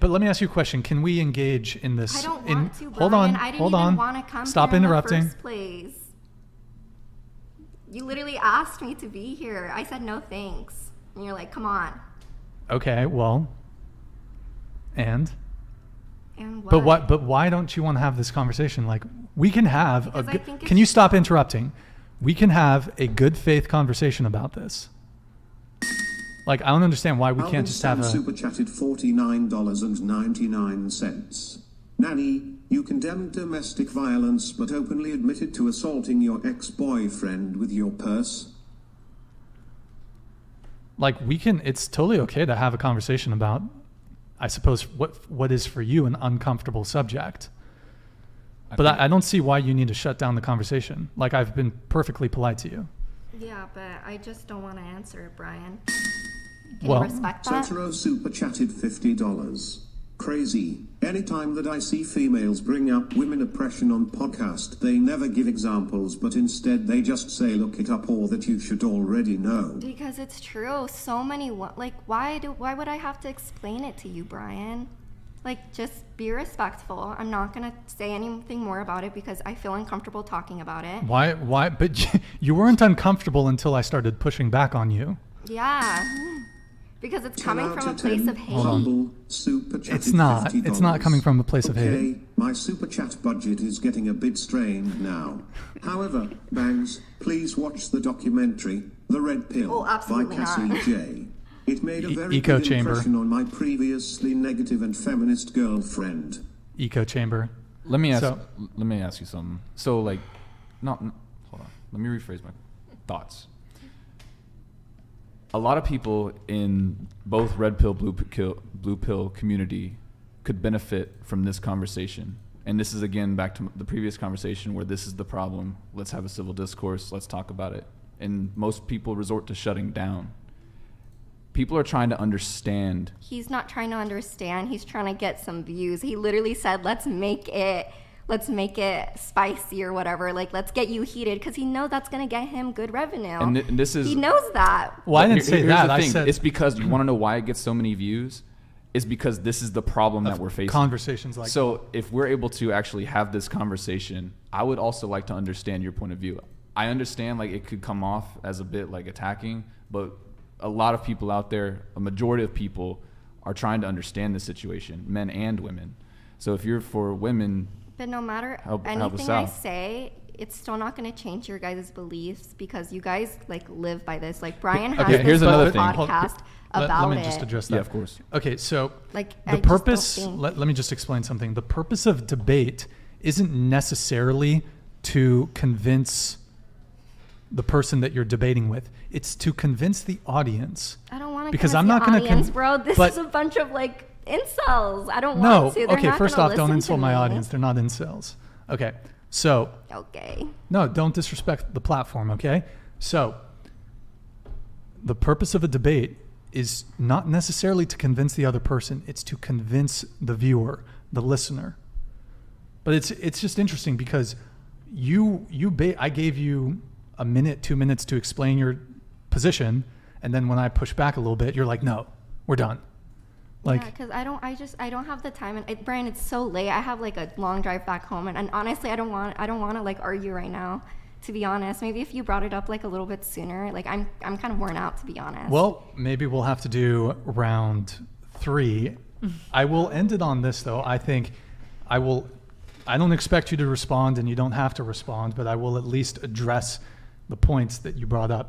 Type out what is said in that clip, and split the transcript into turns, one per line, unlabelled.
but let me ask you a question. Can we engage in this?
I don't want to, Brian.
Hold on.
I didn't
hold
even
on.
want to come
Stop
here
interrupting.
in the first place. You literally asked me to be here. I said no thanks. And you're like, come on.
Okay, well, and
what?
But why don't you want to have this conversation? Like, we can have
Because I think
can you stop interrupting? We can have a good faith conversation about this. Like, I don't understand why we can't just have a...
super chatted $49.99. Nanny, you condemned domestic violence but openly admitted to assaulting your ex-boyfriend with your purse.
Like, it's totally okay to have a conversation about, I suppose, what is for you an uncomfortable subject. But I don't see why you need to shut down the conversation. Like, I've been perfectly polite to you.
Yeah, but I just don't want to answer it, Brian. Can
Well,
you respect that?
Sotero super chatted $50. Crazy. Anytime that I see females bring up women oppression on podcast, they never give examples, but instead they just say look it up or that you should already know.
Because it's true. So many, like, why would I have to explain it to you, Brian? Like, just be respectful. I'm not going to say anything more about it because I feel uncomfortable talking about it.
Why? But you weren't uncomfortable until I started pushing back on you.
Yeah. Because it's coming from a place of hate.
Humble super chatted
It's not.
$50.
It's not coming from a place of hate.
Okay, my super chat budget is getting a bit strained now. However, Bangs, please watch the documentary, The Red Pill,
Oh,
by
absolutely
Cassie
not.
J. It made a very
Echo
good
chamber.
impression on my previously negative and feminist girlfriend.
Echo chamber.
Let me ask
So-
you something. So, like, hold on. Let me rephrase my thoughts. A lot of people in both red pill, blue pill community could benefit from this conversation. And this is, again, back to the previous conversation where this is the problem. Let's have a civil discourse. Let's talk about it. And most people resort to shutting down. People are trying to understand.
He's not trying to understand. He's trying to get some views. He literally said, let's make it spicy or whatever. Like, let's get you heated because he knows that's going to get him good revenue.
And this is...
He knows that.
Well, I didn't say
Here's
that.
the
I
thing.
said
It's because you want to know why it gets so many views. Is because this is the problem that we're facing.
Conversations like
So if we're able to actually have this conversation, I would also like to understand your point of view. I understand like it could come off as a bit like attacking, but a lot of people out there, a majority of people are trying to understand the situation, men and women. So if you're for women,
But no matter
help us
anything I
out.
say, it's still not going to change your guys' beliefs because you guys like live by this. Like Brian has
Okay,
this
here's another thing.
podcast about
let me
it.
just address that.
yeah, of course.
Okay, so
Like,
the
I just don't
purpose,
think-
let me just explain something. The purpose of debate isn't necessarily to convince the person that you're debating with. It's to convince the audience.
I don't want to
Because I'm not
going
gonna
to bro. This
but-
is a bunch of like incels. I don't
No,
want to. They're
okay,
not
first
gonna
off, don't
listen
insult
to
my
me.
audience. They're not incels. Okay, so,
Okay.
no, don't disrespect the platform, okay? So, the purpose of a debate is not necessarily to convince the other person. It's to convince the viewer, the listener. But it's just interesting because I gave you a minute, 2 minutes to explain your position, and then when I push back a little bit, you're like, no, we're done. Like,
Yeah, because I don't have the time. And Brian, it's so late. I have like a long drive back home, and honestly, I don't want to like argue right now. To be honest, maybe if you brought it up like a little bit sooner, like I'm kind of worn out, to be honest.
well, maybe we'll have to do round 3. I will end it on this though. I think I don't expect you to respond, and you don't have to respond, but I will at least address the points that you brought up.